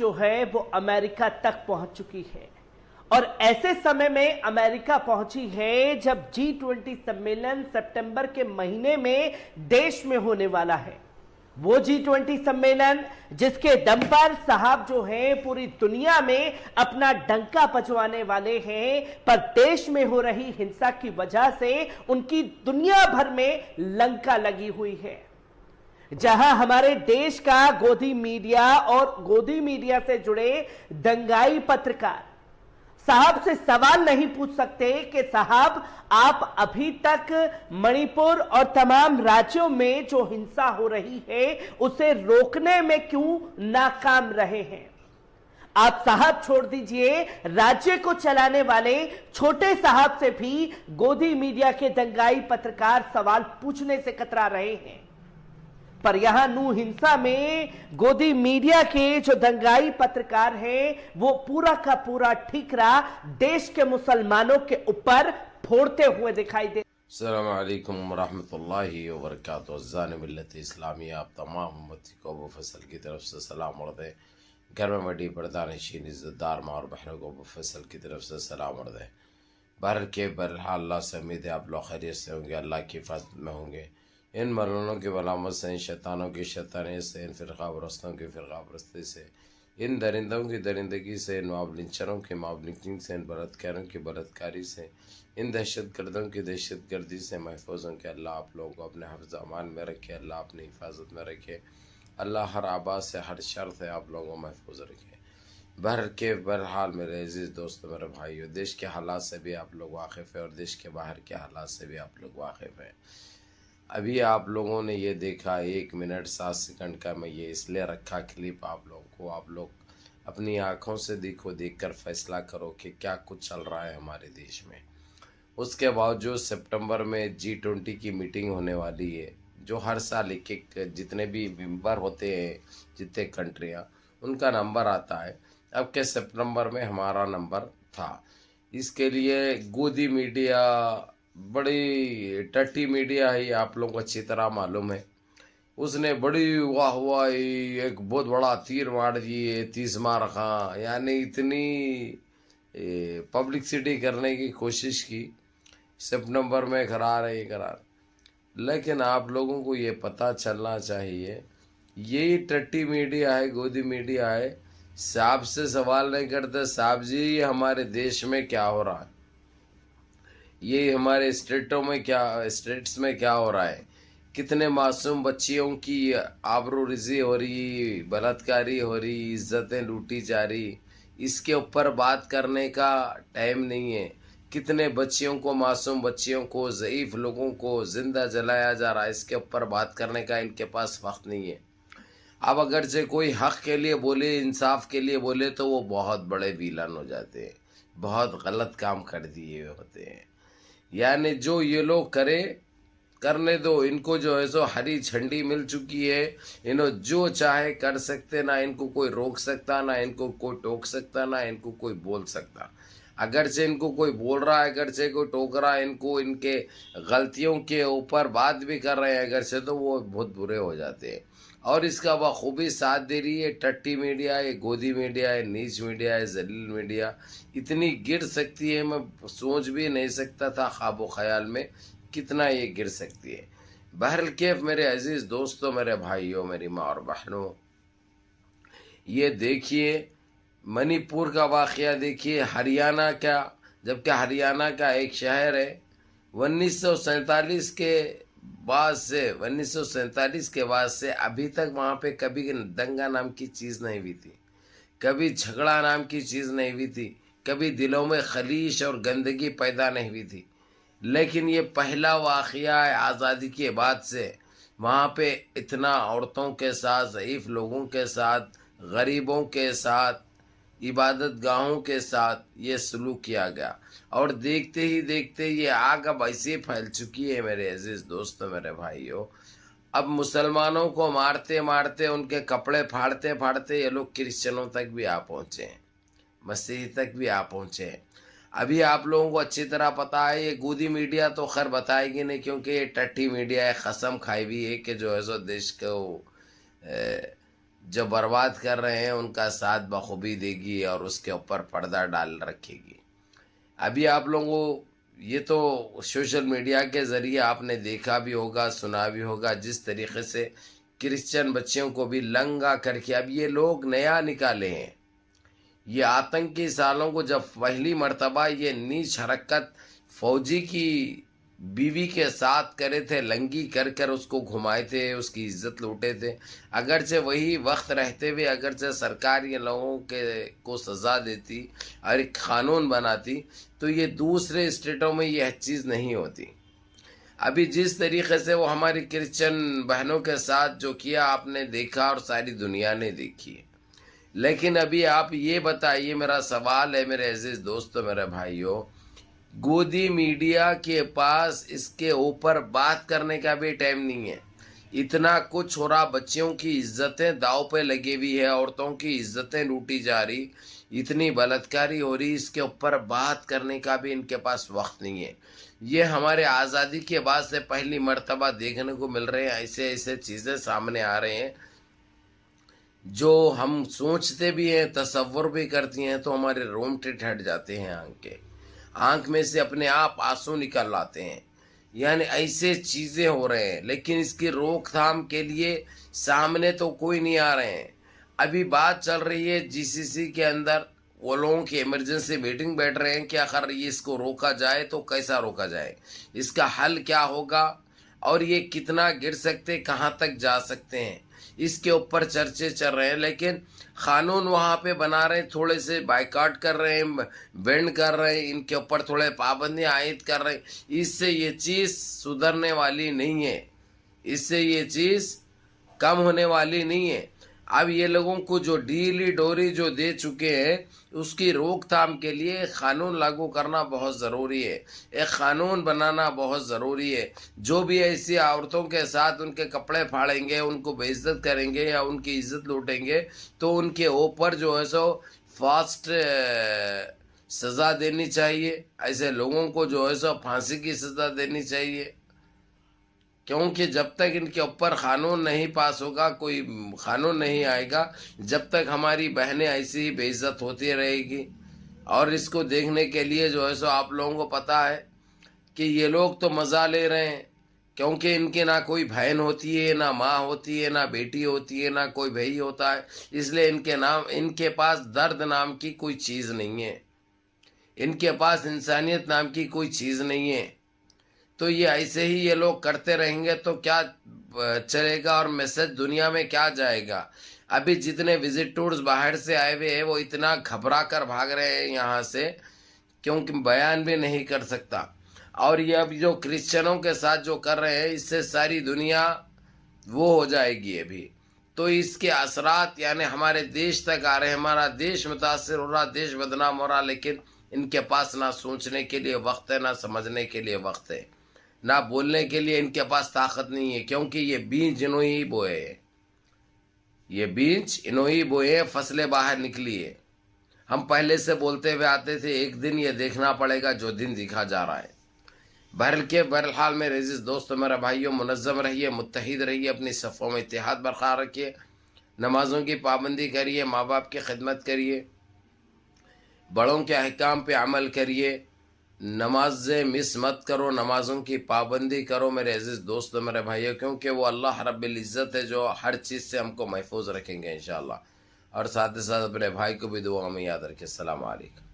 جو ہے وہ امریکہ تک پہنچ چکی ہے، اور ایسے سمے میں امریکہ پہنچی ہے جب G20 سمیلن ستمبر کے مہینے میں دیش میں ہونے والا ہے۔ وہ G20 سمیلن جس کے دم پر صاحب جو ہیں پوری دنیا میں اپنا ڈنکا بجوانے والے ہیں، پر دیش میں ہو رہی ہنسا کی وجہ سے ان کی دنیا بھر میں لنکا لگی ہوئی ہے۔ جہاں ہمارے دیش کا گودی میڈیا اور گودی میڈیا سے جڑے دنگائی پترکار صاحب سے سوال نہیں پوچھ سکتے کہ صاحب آپ ابھی تک منی پور اور تمام راجیوں میں جو ہنسا ہو رہی ہے اسے روکنے میں کیوں ناکام رہے ہیں۔ آپ صاحب چھوڑ دیجئے، راجیہ کو چلانے والے چھوٹے صاحب سے بھی گودی میڈیا کے دنگائی پترکار سوال پوچھنے سے کترا رہے ہیں، پر یہاں نو ہنسا میں گودی میڈیا کے جو دنگائی پترکار ہیں وہ پورا کا پورا ٹھیکرا دیش کے مسلمانوں کے اوپر پھوڑتے ہوئے دکھائی دے۔ السلام علیکم ورحمۃ اللہ وبرکاتہ۔ عزیزان ملت اسلامی، آپ تمام امتی کو ابو فصل کی طرف سے سلام عرض ہے۔ گھر میں بڑی پردہ نشین عزت دار ماں اور بہنوں کو ابو فصل کی طرف سے سلام عرض ہے۔ بہرحال اللہ سے امید ہے آپ لوگ خیریت سے ہوں گے، اللہ کی حفاظت میں ہوں گے۔ ان ملعونوں کی ملامت سے، ان شیطانوں کی شیطانیت سے، ان فرقہ پرستوں کی فرقہ پرستی سے، ان درندوں کی درندگی سے، ان ماب لنچروں کی ماب لنچنگ سے، ان بلاتکاروں کی بلاتکاری سے، ان دہشت گردوں کی دہشت گردی سے محفوظ ہوں کہ اللہ آپ لوگوں کو اپنے حفظ امان میں رکھے، اللہ اپنی حفاظت میں رکھے، اللہ ہر آباد سے ہر شر سے آپ لوگوں کو محفوظ رکھے۔ بہرحال میرے عزیز دوستو، میرے بھائیو، دیش کے حالات سے بھی آپ لوگ واقف ہیں اور دیش کے باہر کے حالات سے بھی آپ لوگ واقف ہیں۔ ابھی آپ لوگوں نے یہ دیکھا 1 منٹ 7 سیکنڈ کا میں یہ اس لیے رکھا کلپ آپ لوگوں کو، آپ لوگ اپنی آنکھوں سے دیکھو، دیکھ کر فیصلہ کرو کہ کیا کچھ چل رہا ہے ہمارے دیش میں۔ اس کے باوجود سپٹمبر میں G20 کی میٹنگ ہونے والی ہے، جو ہر سال ایک جتنے بھی ممبر ہوتے ہیں، جتنے کنٹریاں، ان کا نمبر آتا ہے۔ اب کے سپٹمبر میں ہمارا نمبر تھا۔ اس کے لیے گودی میڈیا بڑی ٹٹی میڈیا ہے، آپ لوگوں کو اچھی طرح معلوم ہے۔ اس نے بڑی واہ واہی ایک بہت بڑا تیر مار دیے 30 مار خاں، یعنی اتنی پبلکسٹی کرنے کی کوشش کی سپٹمبر میں قرار ہے، یہ قرار۔ لیکن آپ لوگوں کو یہ پتہ چلنا چاہیے، یہی ٹٹی میڈیا ہے، گودی میڈیا ہے، صاحب سے سوال نہیں کرتے، صاحب جی یہ ہمارے دیش میں کیا ہو رہا ہے، یہ ہمارے اسٹیٹس میں کیا ہو رہا ہے، کتنے معصوم بچیوں کی آبرو ریزی ہو رہی، بلاتکاری ہو رہی، عزتیں لوٹی جا رہی، اس کے اوپر بات کرنے کا ٹائم نہیں ہے۔ کتنے بچیوں کو، معصوم بچیوں کو، ضعیف لوگوں کو زندہ جلایا جا رہا ہے، اس کے اوپر بات کرنے کا ان کے پاس وقت نہیں ہے۔ اب اگرچہ کوئی حق کے لیے بولے، انصاف کے لیے بولے تو وہ بہت بڑے ویلن ہو جاتے ہیں، بہت غلط کام کر دیے ہوتے ہیں۔ یعنی جو یہ لوگ کرنے دو، ان کو جو ہے سو ہری جھنڈی مل چکی ہے، انہوں جو چاہے کر سکتے، نہ ان کو کوئی روک سکتا، نہ ان کو کوئی ٹوک سکتا، نہ ان کو کوئی بول سکتا۔ اگرچہ ان کو کوئی بول رہا ہے، اگرچہ کوئی ٹوک رہا ہے، ان کو ان کے غلطیوں کے اوپر بات بھی کر رہے ہیں اگرچہ، تو وہ بہت برے ہو جاتے ہیں۔ اور اس کا بخوبی ساتھ دے رہی ہے ٹٹی میڈیا ہے، گودی میڈیا ہے، نیچ میڈیا ہے، ذلیل میڈیا۔ اتنی گر سکتی ہے، میں سوچ بھی نہیں سکتا تھا خواب و خیال میں کتنا یہ گر سکتی ہے۔ بہرکیف میرے عزیز دوستو، میرے بھائیوں، میری ماں اور بہنوں، یہ دیکھیے منی پور کا واقعہ، دیکھیے ہریانہ کا، جبکہ ہریانہ کا ایک شہر ہے، 1947 کے بعد سے ابھی تک وہاں پہ کبھی دنگا نام کی چیز نہیں ہوئی تھی، کبھی جھگڑا نام کی چیز نہیں ہوئی تھی، کبھی دلوں میں خلیش اور گندگی پیدا نہیں ہوئی تھی۔ لیکن یہ پہلا واقعہ ہے آزادی کے بعد سے، وہاں پہ اتنا عورتوں کے ساتھ، ضعیف لوگوں کے ساتھ، غریبوں کے ساتھ، عبادت گاہوں کے ساتھ یہ سلوک کیا گیا۔ اور دیکھتے ہی دیکھتے یہ آگ اب ایسے پھیل چکی ہے میرے عزیز دوستو، میرے بھائیوں، اب مسلمانوں کو مارتے مارتے، ان کے کپڑے پھاڑتے پھاڑتے یہ لوگ کرسچنوں تک بھی آ پہنچے ہیں، مسیحی تک بھی آ پہنچے ہیں۔ ابھی آپ لوگوں کو اچھی طرح پتا ہے، یہ گودی میڈیا تو خیر بتائے گی نہیں، کیونکہ یہ ٹٹی میڈیا ہے، قسم کھائی ہوئی ہے کہ جو ہے سو دیش کو جو برباد کر رہے ہیں ان کا ساتھ بخوبی دے گی اور اس کے اوپر پردہ ڈال رکھے گی. ابھی آپ لوگوں یہ تو سوشل میڈیا کے ذریعے آپ نے دیکھا بھی ہوگا، سنا بھی ہوگا، جس طریقے سے کرسچن بچوں کو بھی لنگا کر کے اب یہ لوگ نیا نکالے ہیں. یہ آتنکی سالوں کو جب پہلی مرتبہ یہ نیچ حرکت فوجی کی بیوی کے ساتھ کرے تھے، لنگی کر کر اس کو گھمائے تھے، اس کی عزت لوٹے تھے. اگرچہ وہی وقت رہتے ہوئے اگرچہ سرکار یہ لوگوں کو سزا دیتی اور ایک قانون بناتی تو یہ دوسرے اسٹیٹوں میں یہ چیز نہیں ہوتی. ابھی جس طریقے سے وہ ہماری کرسچن بہنوں کے ساتھ جو کیا آپ نے دیکھا اور ساری دنیا نے دیکھی ہے. لیکن ابھی آپ یہ بتائیے، میرا سوال ہے میرے عزیز دوستو، میرے بھائیوں، گودی میڈیا کے پاس اس کے اوپر بات کرنے کا بھی ٹائم نہیں ہے. اتنا کچھ ہو رہا، بچیوں کی عزتیں داؤ پہ لگی ہوئی ہے، عورتوں کی عزتیں لوٹی جا رہی، اتنی بلاتکاری ہو رہی، اس کے اوپر بات کرنے کا بھی ان کے پاس وقت نہیں ہے. یہ ہمارے آزادی کے بعد سے پہلی مرتبہ دیکھنے کو مل رہے ہیں، ایسے چیزیں سامنے آ رہے ہیں جو ہم سوچتے بھی ہیں، تصور بھی کرتی ہیں تو ہمارے رونگٹے ٹھٹ جاتے ہیں، آنکھ میں سے اپنے آپ آنسو نکل لاتے ہیں. یعنی ایسے چیزیں ہو رہے ہیں، لیکن اس کی روک تھام کے لیے سامنے تو کوئی نہیں آ رہے ہیں. ابھی بات چل رہی ہے GCC کے اندر، وہ لوگوں کی ایمرجنسی میٹنگ بیٹھ رہے ہیں کہ آخر یہ اس کو روکا جائے تو کیسا روکا جائے، اس کا حل کیا ہوگا اور یہ کتنا گر سکتے، کہاں تک جا سکتے ہیں، اس کے اوپر چرچے چل رہے ہیں. لیکن قانون وہاں پہ بنا رہے ہیں، تھوڑے سے بائیکاٹ کر رہے ہیں، بینڈ کر رہے ہیں، ان کے اوپر تھوڑے پابندیاں عائد کر رہے ہیں. اس سے یہ چیز سدھرنے والی نہیں ہے، اس سے یہ چیز کم ہونے والی نہیں ہے. اب یہ لوگوں کو جو ڈیلی ڈوری جو دے چکے ہیں اس کی روک تھام کے لیے قانون لاگو کرنا بہت ضروری ہے، ایک قانون بنانا بہت ضروری ہے. جو بھی ایسی عورتوں کے ساتھ ان کے کپڑے پھاڑیں گے، ان کو بے عزت کریں گے یا ان کی عزت لوٹیں گے تو ان کے اوپر جو ہے سو فاسٹ سزا دینی چاہیے. ایسے لوگوں کو جو ہے سو پھانسی کی سزا دینی چاہیے، کیونکہ جب تک ان کے اوپر قانون نہیں پاس ہوگا، کوئی قانون نہیں آئے گا، جب تک ہماری بہنیں ایسی ہی بے عزت ہوتی رہے گی. اور اس کو دیکھنے کے لیے جو ہے سو آپ لوگوں کو پتہ ہے کہ یہ لوگ تو مزہ لے رہے ہیں، کیونکہ ان کے نہ کوئی بہن ہوتی ہے، نہ ماں ہوتی ہے، نہ بیٹی ہوتی ہے، نہ کوئی بھائی ہوتا ہے. اس لیے ان کے پاس درد نام کی کوئی چیز نہیں ہے، ان کے پاس انسانیت نام کی کوئی چیز نہیں ہے. تو یہ ایسے ہی یہ لوگ کرتے رہیں گے تو کیا چلے گا اور میسج دنیا میں کیا جائے گا. ابھی جتنے وزٹرز باہر سے آئے ہوئے ہیں وہ اتنا گھبرا کر بھاگ رہے ہیں یہاں سے، کیونکہ بیان بھی نہیں کر سکتا. اور یہ اب جو کرسچنوں کے ساتھ جو کر رہے ہیں اس سے ساری دنیا وہ ہو جائے گی ابھی. تو اس کے اثرات یعنی ہمارے دیش تک آ رہے ہیں، ہمارا دیش متاثر ہو رہا، دیش بدنام ہو رہا. لیکن ان کے پاس نہ سوچنے کے لیے وقت ہے، نہ سمجھنے کے لیے وقت ہے، نہ بولنے کے لیے ان کے پاس طاقت نہیں ہے. کیونکہ یہ بیج انہوں ہی بوئے ہیں، یہ بیج انہوں ہی بوئے ہیں، فصلیں باہر نکلی ہے. ہم پہلے سے بولتے ہوئے آتے تھے ایک دن یہ دیکھنا پڑے گا جو دن دکھا جا رہا ہے. بہرحال میرے عزیز دوستو، میرے بھائیوں، منظم رہیے، متحد رہیے، اپنی صفوں میں اتحاد برقرار رکھیے، نمازوں کی پابندی کریے، ماں باپ کی خدمت کریے، بڑوں کے احکام پہ عمل کریے، نمازیں مس مت کرو، نمازوں کی پابندی کرو میرے عزیز دوستو، میرے بھائیوں، کیونکہ وہ اللہ رب العزت ہے جو ہر چیز سے ہم کو محفوظ رکھیں گے انشاءاللہ. اور ساتھ ہی ساتھ اپنے بھائی کو بھی دعا میں یاد رکھیں. السلام علیکم.